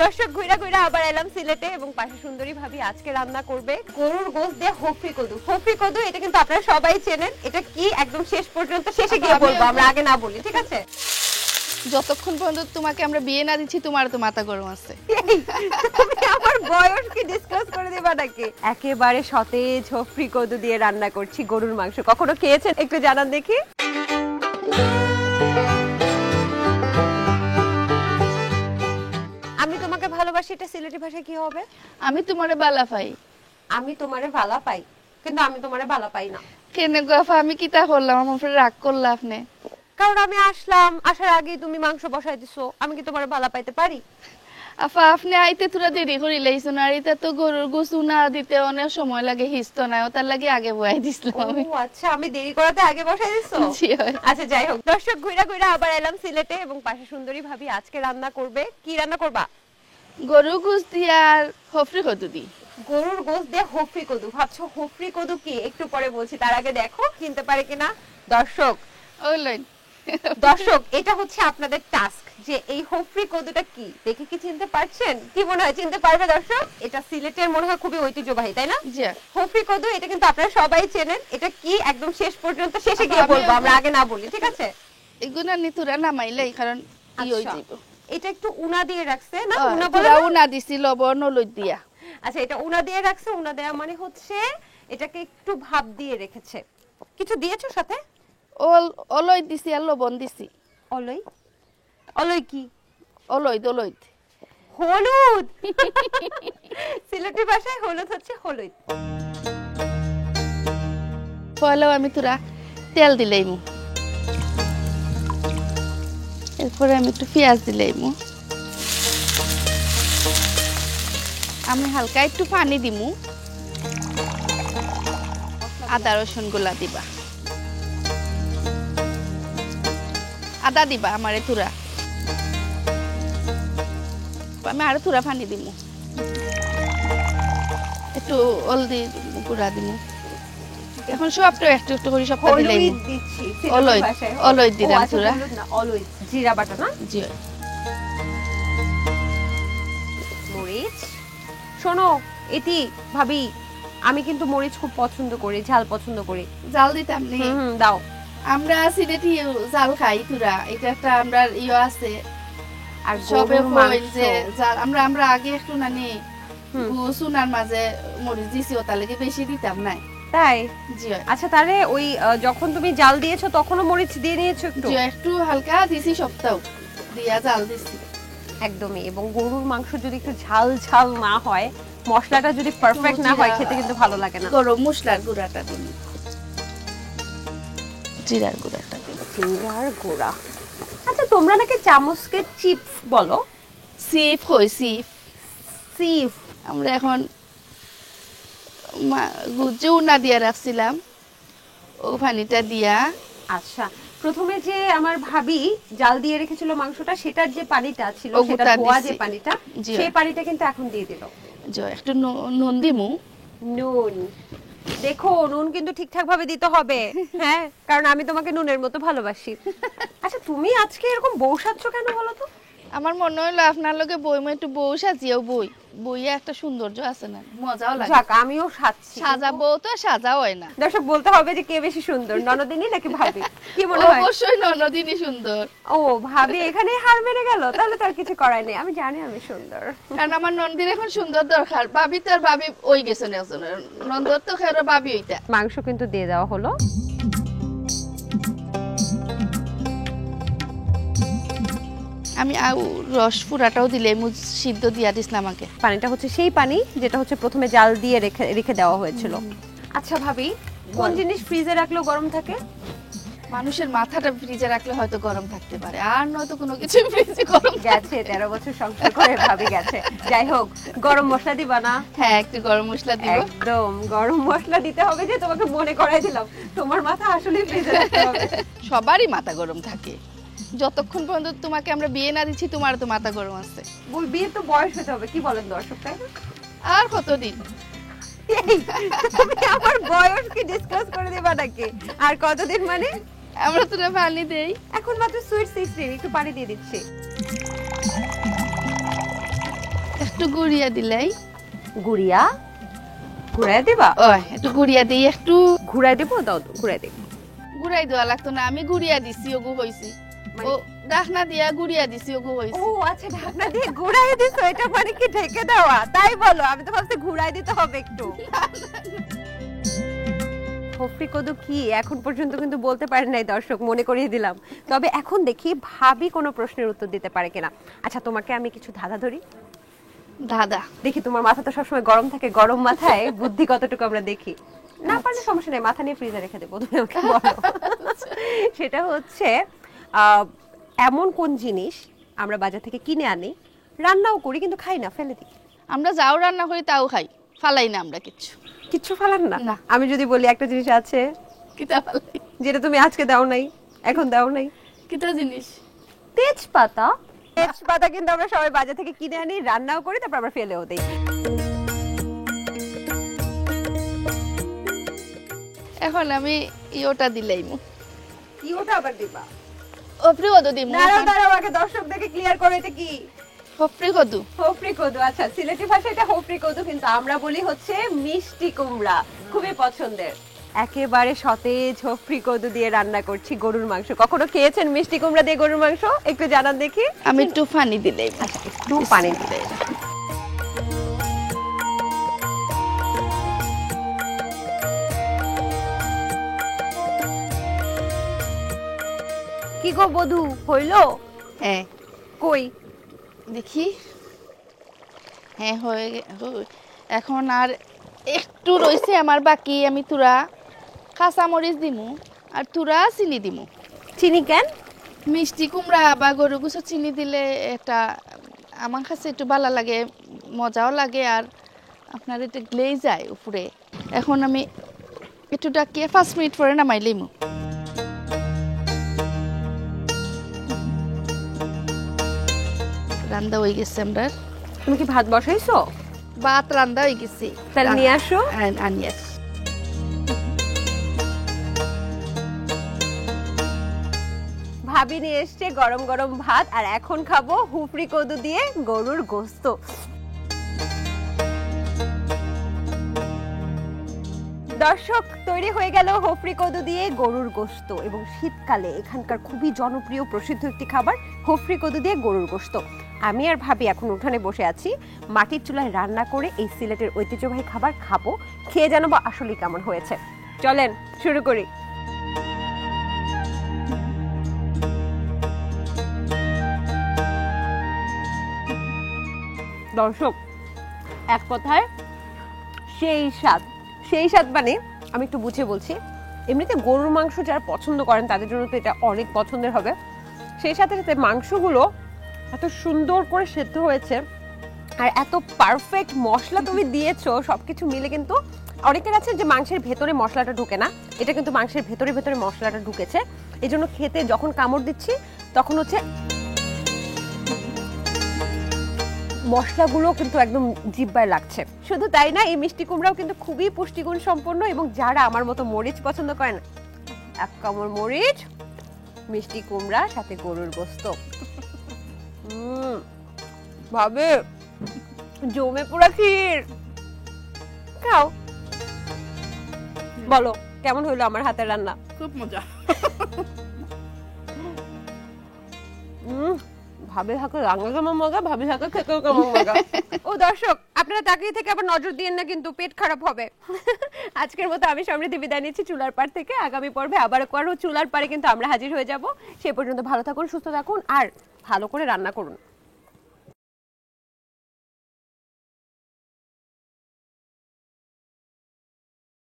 দর্শক ঘুরা ঘুরা আবার এলাম সিলেটে এবং পাশে সুন্দরী ভাবি আজকে রান্না করবে গরুর গোশত দিয়ে হফরি কদু। হফরি কদু এটা কিন্তু আপনারা সবাই চেনেন। এটা কি একদম শেষ পর্যন্ত শেষে গিয়ে বলবো, আমরা আগে না বলি, ঠিক আছে? যতক্ষণ পর্যন্ত তোমাকে আমরা বিয়ে না দিচ্ছি তোমার তো মাথা গরম আছে। তুমি আমার বয়স কি ডিসকাস করে দিবা নাকি? একেবারে সতেজ হফরি কদু দিয়ে রান্না করছি গরুর মাংস। কখনো খেয়েছেন? একটু জানান দেখি। আমি তোমাকে ভালোবাসি, এটা সিলেটি ভাষায় কি হবে? আমি তোমারে বালা পাই। আমি তোমারে ভালা পাই, কিন্তু আমি তোমারে ভালা পাই না। কেন গো আফা, আমি কি তা করলাম? আমার উপরে রাগ করলা আপনি? কারণ আমি আসলাম, আসার আগেই তুমি মাংস বসাই দিছো, আমি কি তোমারে ভালা পাইতে পারি? আফা আপনি আইতে তোরা দেরি করে লাইছো না, আর এটা তো গরুর গোশত না দিতে অনেক সময় লাগে, হিস্ত নাই, তার লাগে আগে বয়াই দিছিলাম আমি। ও আচ্ছা, আমি দেরি করাতে আগে বসাই দিছো। জি হয়। আচ্ছা যাই হোক, দর্শক ঘুরা ঘুরা আবার এলাম সিলেটে এবং পাশে সুন্দরী ভাবি আজকে রান্না করবে। কি রান্না করবা? গরুর গোশত দিয়ে আর হফরি কদু দি। গরুর গোশত দিয়ে হফরি কদু। ভাবছো হফরি কদু কি? একটু পরে বলছি, তার আগে দেখো চিনতে পারে কিনা দর্শক। ওই লাইন দর্শক, এটা হচ্ছে আপনাদের টাস্ক যে এই হফরি কদুটা কি, দেখে কি চিনতে পারছেন? কি মনে হয় চিনতে পারবে দর্শক? এটা সিলেটের মনে হয় খুবই ঐতিহ্যবাহী, তাই না? জি। হফরি কদু এটা কিন্তু আপনারা সবাই চেনেন। এটা কি একদম শেষ পর্যন্ত শেষে গিয়ে বলবো, আমরা আগে না বলি, ঠিক আছে? এগুনা নি তোরা নামাইলাই, কারণ কি হই যাইব। এটা একটু উনা দিয়ে রাখছে না? উনা বলে তোরা না? উনা দিছি লবণ হলুদ দিয়া। আচ্ছা, এটা উনা দিয়ে রাখছে। উনা দেয়া মানে হচ্ছে এটাকে একটু ভাপ দিয়ে রেখেছে। কিছু দিয়েছো সাথে? অলই দিছি আর লবণ দিছি। অলই? অলই কি? অলইদ অলইদ। হলুদ। সিলেটি ভাষায় হলুদ হচ্ছে হলুদ। পয়লাও আমি তোরা তেল দিলাইমু, এরপরে আমি একটু পেঁয়াজ দিলাইমু, আমি হালকা একটু পানি দিমু, আদা রসুন গুলা দিবা, আদা দিবা আমারে তুরা, আমি আরো তুরা পানি দিমু, একটু হলদি গুঁড়া দিমু। এখন সবটা একটু একটু করে সবটা দিলাইমু। হলুদ দিচ্ছি অলইদ, অলইদ দিলাম তুরা। না, অলইদ জিরা বাটা না? জি। মরিচ। শোনো এটি ভাবি, আমি কিন্তু মরিচ খুব পছন্দ করি, ঝাল পছন্দ করি। জাল দিতাম নি? দাও। আমরা সিলেটি জাল খাই তুরা, এটা একটা আমরা ইয়ে আছে। আর সবে গরুর কই মাংস যে জাল আমরা আগে একটু নানি সুনার মাঝে মরিচ দিছি, ওটার লাগে বেশি দিতাম নাই। তাই? জি। আচ্ছা, তাহলে ওই যখন তুমি জাল দিয়েছো তখনও মরিচ দিয়ে নিয়েছো একটু? জি, একটু হালকা দিছি, সবটাও দিয়া জাল দিছি একদমই। এবং গরুর মাংস যদি একটু ঝাল ঝাল না হয়, মশলাটা যদি পারফেক্ট না হয়, খেতে কিন্তু ভালো লাগে না। গরম মশলার গুঁড়াটা দিন, জিরার গুঁড়াটা দিন। জিরার গুঁড়া। আচ্ছা, তোমরা নাকি চামচকে চিপস বলো? সিফ কই সিফ। সিফ। আমরা এখন গুজে উনা দিয়া রাখছিলাম, ও পানিটা দিয়া। আচ্ছা, প্রথমে যে আমার ভাবি জাল দিয়ে রেখেছিল মাংসটা, সেটার যে পানিটা ছিল, সেটা ধোয়া যে পানিটা, সেই পানিটা কিন্তু এখন দিয়ে দিল। একটু নুন দিমু। নুন। দেখো, নুন কিন্তু ঠিকঠাক ভাবে দিতে হবে, হ্যাঁ, কারণ আমি তোমাকে নুনের মতো ভালোবাসি। আচ্ছা, তুমি আজকে এরকম বউ সাজছো কেন বলো তো? আমার মনে হলো আপনার লগে বই একটু বউ সাজিয়েও বইয়ে একটা সৌন্দর্য আছে না, মজাও লাগে। যাক, আমিও সাজছি। সাজাবো তো সাজা হয় না। দর্শক বলতে হবে যে কে বেশি সুন্দর, ননদিনী নাকি ভাবি? কি মনে হয়? অবশ্যই ননদিনী সুন্দর। ও, ভাবি এখানে হার মেরে গেল? তাহলে তার কিছু করার নেই, আমি জানি আমি সুন্দর। কারণ আমার নন্দির এখন সুন্দর দরকার। ভাবি তো আর ভাবি ওই গেছে না, নন্দর তো খেরো ভাবি ওইটা। মাংস কিন্তু দিয়ে দেওয়া হলো। আমি রস পুরাটাও দিলে সিদ্ধ দিয়া দিস না আমাকে। পানিটা হচ্ছে সেই পানি যেটা হচ্ছে প্রথমে জাল দিয়ে রেখে দেওয়া হয়েছিল। আচ্ছা ভাবি, কোন জিনিস ফ্রিজে রাখলেও গরম থাকে? মানুষের মাথাটা ফ্রিজে রাখলে হয়তো গরম থাকতে পারে, আর নয়তো কোনো কিছু ফ্রিজে গরম গেছে। 13 বছর সংসার করে ভাবি গেছে। যাই হোক, গরম মশলা দিবা না? হ্যাঁ, একটু গরম মশলা দিব। একদম গরম মশলা দিতে হবে, যে তোমাকে মনে করাই দিলাম। তোমার মাথা আসলে ফ্রিজে রাখতে হবে। সবারই মাথা গরম থাকে, যতক্ষণ পর্যন্ত তোমাকে আমরা বিয়ে না দিচ্ছি তোমার তো মাথা গরম আছে। বিয়ে তো বয়স হতে হবে, কি বলেন দর্শক, তাই না? আর কতদিন? তুমি আমার বয়স কি ডিসকাস করে দিবা নাকি? আর কতদিন মানে? আমরা তোরা পানি দেই, এখন মাত্র সুইট 16, একটু পানি দিয়ে দিচ্ছি। একটু গুড়িয়া দিলাই। গুড়িয়া ঘুরাই দিবা? ওই একটু গুড়িয়া দিই, একটু ঘুরাই দেবো, দাও তো ঘুরাই দেব। গুড়াই দেওয়া লাগতো না, আমি গুড়িয়া দিছি ওগু হইছি। ও ডাকনা দিয়া গুড়িয়া দিছি ওগু হইছি। ও আচ্ছা, ঢাকনা দিয়ে ঘুরাই দিছো, এটা মানে কি ঢেকে দেওয়া? তাই বলো, আমি তো ভাবছি ঘুরাই দিতে হবে একটু। হফরি কদু কি এখন পর্যন্ত কিন্তু বলতে পারেন নাই দর্শক, মনে করিয়ে দিলাম। তবে এখন দেখি ভাবি কোনো প্রশ্নের উত্তর দিতে পারে কিনা। আচ্ছা, তোমাকে আমি কিছু ধাঁধা ধরি। দাদা দেখি তোমার মাথা তো সবসময় গরম থাকে, গরম মাথায় বুদ্ধি কতটুকু আমরা দেখি। না পারলে সমস্যা নেই, মাথা নিয়ে ফ্রিজে রেখে দেবো, তুমি আমাকে বলো। সেটা হচ্ছে এমন কোন জিনিস আমরা বাজার থেকে কিনে আনি, রান্নাও করি কিন্তু খাই না, ফেলে দিই। আমরা যাও রান্না করি তাও খাই, ফালাই না আমরা কিচ্ছু। কিচ্ছু ফেলান না? না। আমি যদি বলি একটা জিনিস আছে কিতা ফালাই? যেটা তুমি আজকে দাও নাই, এখন দাও নাই। কিতা জিনিস? তেজপাতা। তেজপাতা কিন্তু আমরা সবাই বাজার থেকে কিনে আনি, রান্নাও করি, তারপর আমরা ফেলেও দিই। এখন আমি ইওটা দিলাইমু। কি ওটা আবার দিবা? হফরি কদু দিমু। দাঁড়াও দাঁড়াও, আগে দর্শকদেরকে ক্লিয়ার করো এটা কি। হফরি কদু। হফরি কদু, আচ্ছা সিলেটি ভাষায় এটা হফরি কদু, কিন্তু আমরা বলি হচ্ছে মিষ্টি কুমড়া। খুবই পছন্দের, একেবারে সতেজ হফরি কদু দিয়ে রান্না করছি গরুর মাংস। কখনো খেয়েছেন মিষ্টি কুমড়া দিয়ে গরুর মাংস? একটু জানান দেখি। আমি একটু পানি দিলাইমু। আচ্ছা, একটু পানি দিলে। কি গো বধু, হইলো? হ্যাঁ কই দেখি। হ্যাঁ এখন আর একটু রইছে আমার বাকি, আমি তুরা কাঁচামরিচ দিমু আর তুরা চিনি দিমু। চিনি কেন? মিষ্টি কুমড়া বা গরু গুছো চিনি দিলে এটা আমার কাছে একটু ভালো লাগে, মজাও লাগে, আর আপনার এটা গ্লেজ যায় উপরে। এখন আমি একটু ডাকিয়ে 5 মিনিট পরে নামাই লিমু। রান্না হয়ে গেছে আমরা। তুমি কি ভাত বসাইছো? ভাত রান্না হয়ে গেছে। তাহলে নিয়ে আসো। আনি আস। ভাবি নিয়ে এসছে গরম গরম ভাত, আর এখন খাবো হুফরি কদু দিয়ে গরুর গোস্ত। দর্শক, তৈরি হয়ে গেল হফরি কদু দিয়ে গরুর গোস্ত, এবং শীতকালে এখানকার খুবই জনপ্রিয় প্রসিদ্ধ একটি খাবার হফরি কদু দিয়ে গরুর গোস্ত। আমি আর ভাবি এখন উঠানে বসে আছি, মাটির চুলায় রান্না করে এই সিলেটের ঐতিহ্যবাহী খাবার খাবো। খেয়ে জানাবো আসলে কেমন হয়েছে। চলেন শুরু করি। দর্শক, এক কথায় সেই স্বাদ, সেই স্বাদ। মানে আমি একটু বুঝে বলছি, এমনিতে গরুর মাংস যারা পছন্দ করেন তাদের জন্য তো এটা অনেক পছন্দের হবে। সেই সাথে সাথে মাংসগুলো এত সুন্দর করে সেদ্ধ হয়েছে, আর এত পারফেক্ট মশলা তুমি দিয়েছো, সবকিছু মিলে কিন্তু অনেকের আছে যে মাংসের ভেতরে মশলাটা ঢুকে না, এটা কিন্তু মাংসের ভেতরে ভেতরে মশলাটা ঢুকেছে। এই জন্য খেতে যখন কামড় দিচ্ছি তখন হচ্ছে মশলাগুলো কিন্তু একদম জিহ্বায় লাগছে। শুধু তাই না, এই মিষ্টি কুমড়াও কিন্তু খুবই পুষ্টিগুণ সম্পন্ন, এবং যারা আমার মতো মরিচ পছন্দ করেন, এক কামড় মরিচ, মিষ্টি কুমড়া, সাথে গরুর গোস্ত, ভাবে জমে পুরা ক্ষীর। খাও, বলো কেমন হইলো আমার হাতের রান্না? খুব মজা। ভাবে থাকে রান্না কেমন মজা, ভাবি থাকে খেতেও কেমন মজা। ও দর্শক, আপনারা তাকিয়ে থেকে আবার নজর দিয়েন না কিন্তু, পেট খারাপ হবে। আজকের মতো আমি সমৃদ্ধি বিদায় নিচ্ছি চুলার পাড় থেকে। আগামী পর্বে আবার কারো চুলার পাড়ে কিন্তু আমরা হাজির হয়ে যাব। সে পর্যন্ত ভালো থাকুন, সুস্থ থাকুন, আর ভালো করে রান্না করুন।